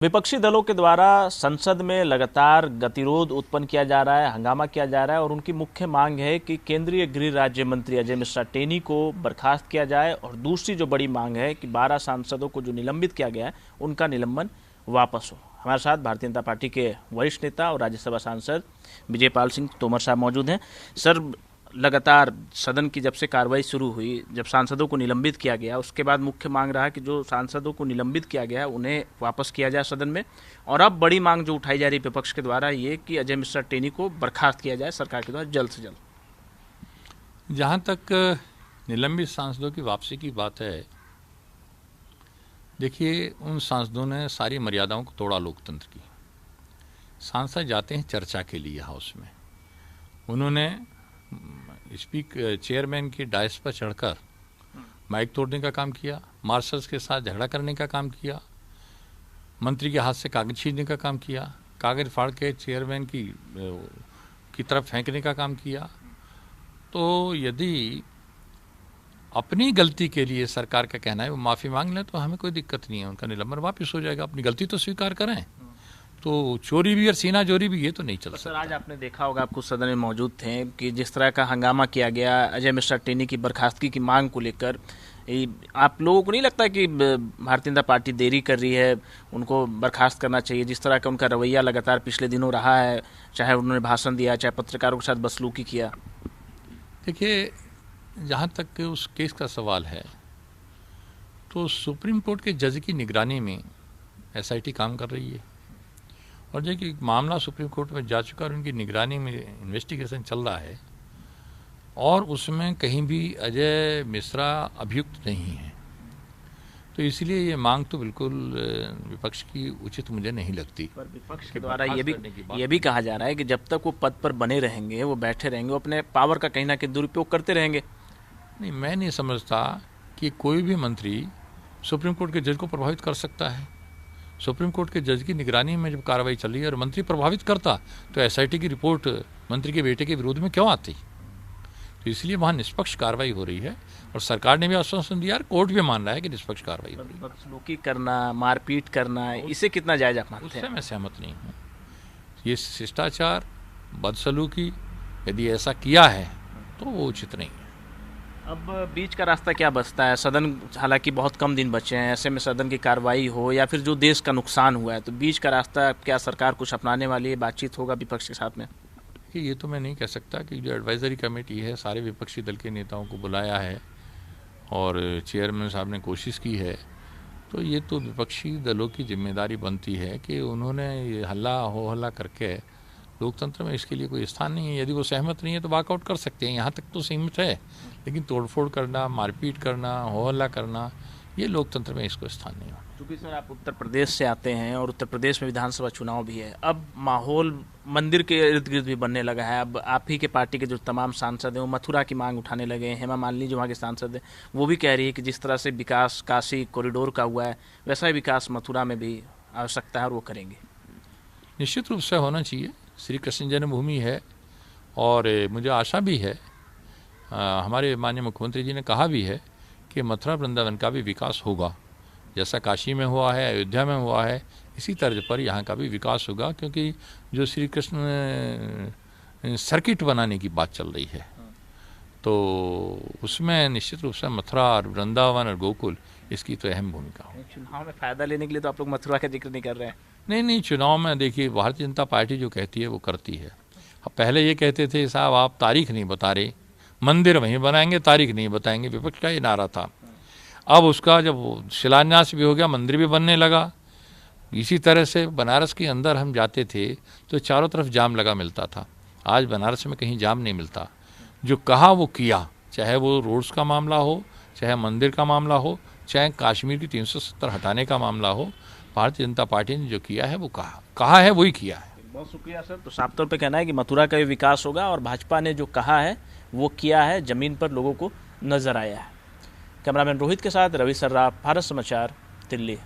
विपक्षी दलों के द्वारा संसद में लगातार गतिरोध उत्पन्न किया जा रहा है, हंगामा किया जा रहा है और उनकी मुख्य मांग है कि केंद्रीय गृह राज्य मंत्री अजय मिश्रा टेनी को बर्खास्त किया जाए और दूसरी जो बड़ी मांग है कि 12 सांसदों को जो निलंबित किया गया है उनका निलंबन वापस हो। हमारे साथ भारतीय जनता पार्टी के वरिष्ठ नेता और राज्यसभा सांसद विजय पाल सिंह तोमर साहब मौजूद हैं। सर, लगातार सदन की जब से कार्रवाई शुरू हुई, जब सांसदों को निलंबित किया गया, उसके बाद मुख्य मांग रहा कि जो सांसदों को निलंबित किया गया है उन्हें वापस किया जाए सदन में, और अब बड़ी मांग जो उठाई जा रही है विपक्ष के द्वारा ये कि अजय मिश्रा टेनी को बर्खास्त किया जाए सरकार के द्वारा जल्द से जल्द। जहाँ तक निलंबित सांसदों की वापसी की बात है, देखिए उन सांसदों ने सारी मर्यादाओं को तोड़ा लोकतंत्र की। सांसद जाते हैं चर्चा के लिए हाउस में, उन्होंने चेयरमैन की डायस पर चढ़कर माइक तोड़ने का काम किया, मार्शल्स के साथ झगड़ा करने का काम किया, मंत्री के हाथ से कागज छीनने का काम किया, कागज फाड़ के चेयरमैन की तरफ फेंकने का काम किया। तो यदि अपनी गलती के लिए सरकार का कहना है वो माफ़ी मांग लें तो हमें कोई दिक्कत नहीं है, उनका निलंबन वापस हो जाएगा। अपनी गलती तो स्वीकार करें। तो चोरी भी और सीना चोरी भी ये तो नहीं चल सकता। सर, आज आपने देखा होगा, आप कुछ सदन में मौजूद थे, कि जिस तरह का हंगामा किया गया अजय मिश्रा टेनी की बर्खास्तगी की मांग को लेकर, आप लोगों को नहीं लगता कि भारतीय जनता पार्टी देरी कर रही है, उनको बर्खास्त करना चाहिए? जिस तरह का उनका रवैया लगातार पिछले दिनों रहा है, चाहे उन्होंने भाषण दिया, चाहे पत्रकारों के साथ बदसलूकी किया। देखिए, जहाँ तक उस केस का सवाल है तो सुप्रीम कोर्ट के जज की निगरानी में SIT काम कर रही है और जो कि मामला सुप्रीम कोर्ट में जा चुका है, उनकी निगरानी में इन्वेस्टिगेशन चल रहा है और उसमें कहीं भी अजय मिश्रा अभियुक्त नहीं है। तो इसलिए ये मांग तो बिल्कुल विपक्ष की उचित मुझे नहीं लगती। पर विपक्ष के द्वारा ये भी कहा जा रहा है कि जब तक वो पद पर बने रहेंगे, वो बैठे रहेंगे, वो अपने पावर का कहीं ना कहीं दुरुपयोग करते रहेंगे। नहीं, मैं नहीं समझता कि कोई भी मंत्री सुप्रीम कोर्ट के जज को प्रभावित कर सकता है। सुप्रीम कोर्ट के जज की निगरानी में जब कार्रवाई चल रही है और मंत्री प्रभावित करता तो SIT की रिपोर्ट मंत्री के बेटे के विरोध में क्यों आती? तो इसलिए वहाँ निष्पक्ष कार्रवाई हो रही है और सरकार ने भी आश्वासन दिया, कोर्ट भी मान रहा है कि निष्पक्ष कार्रवाई हो रही है। बदसलूकी करना, मारपीट करना, इसे कितना जायज आप मानते हैं? उससे मैं सहमत नहीं हूँ। ये शिष्टाचार, बदसलूकी यदि ऐसा किया है तो वो उचित नहीं है। अब बीच का रास्ता क्या बचता है? सदन, हालांकि बहुत कम दिन बचे हैं, ऐसे में सदन की कार्रवाई हो या फिर जो देश का नुकसान हुआ है, तो बीच का रास्ता क्या सरकार कुछ अपनाने वाली है? बातचीत होगा विपक्ष के साथ में? ये तो मैं नहीं कह सकता कि जो एडवाइजरी कमेटी है, सारे विपक्षी दल के नेताओं को बुलाया है और चेयरमैन साहब ने कोशिश की है, तो ये तो विपक्षी दलों की जिम्मेदारी बनती है कि उन्होंने ये हल्ला करके, लोकतंत्र में इसके लिए कोई स्थान नहीं है। यदि वो सहमत नहीं है तो वॉकआउट कर सकते हैं, यहाँ तक तो सीमित है, लेकिन तोड़फोड़ करना, मारपीट करना, हल्ला करना, ये लोकतंत्र में इसको स्थान नहीं है। क्योंकि सर, आप उत्तर प्रदेश से आते हैं और उत्तर प्रदेश में विधानसभा चुनाव भी है। अब माहौल मंदिर के इर्द गिर्द भी बनने लगा है। अब आप ही के पार्टी के जो तमाम सांसद हैं वो मथुरा की मांग उठाने लगे हैं। हेमा मालिनी जो वहाँ के सांसद हैं वो भी कह रही है कि जिस तरह से विकास काशी कॉरिडोर का हुआ है, वैसा ही विकास मथुरा में भी आवश्यकता है और वो करेंगे। निश्चित रूप से होना चाहिए। श्री कृष्ण जन्मभूमि है और मुझे आशा भी है, हमारे माननीय मुख्यमंत्री जी ने कहा भी है कि मथुरा वृंदावन का भी विकास होगा। जैसा काशी में हुआ है, अयोध्या में हुआ है, इसी तर्ज पर यहाँ का भी विकास होगा, क्योंकि जो श्री कृष्ण सर्किट बनाने की बात चल रही है तो उसमें निश्चित रूप से मथुरा और वृंदावन और गोकुल, इसकी तो अहम भूमिका हो। चुनाव में फ़ायदा लेने के लिए तो आप लोग मथुरा का जिक्र नहीं कर रहे हैं? नहीं, चुनाव में देखिए भारतीय जनता पार्टी जो कहती है वो करती है। अब पहले ये कहते थे साहब आप तारीख नहीं बता रहे, मंदिर वहीं बनाएंगे, तारीख नहीं बताएंगे, विपक्ष का ये नारा था। अब उसका जब शिलान्यास भी हो गया, मंदिर भी बनने लगा। इसी तरह से बनारस के अंदर हम जाते थे तो चारों तरफ जाम लगा मिलता था। आज बनारस में कहीं जाम नहीं मिलता। जो कहा वो किया, चाहे वो रोड्स का मामला हो, चाहे मंदिर का मामला हो, चाहे कश्मीर की 370 हटाने का मामला हो, भारतीय जनता पार्टी ने जो किया है वो कहा है वही किया है। बहुत शुक्रिया सर। तो साफ तौर पे कहना है कि मथुरा का भी विकास होगा और भाजपा ने जो कहा है वो किया है, जमीन पर लोगों को नजर आया है। कैमरामैन रोहित के साथ रवि सर्राफ, भारत समाचार, दिल्ली।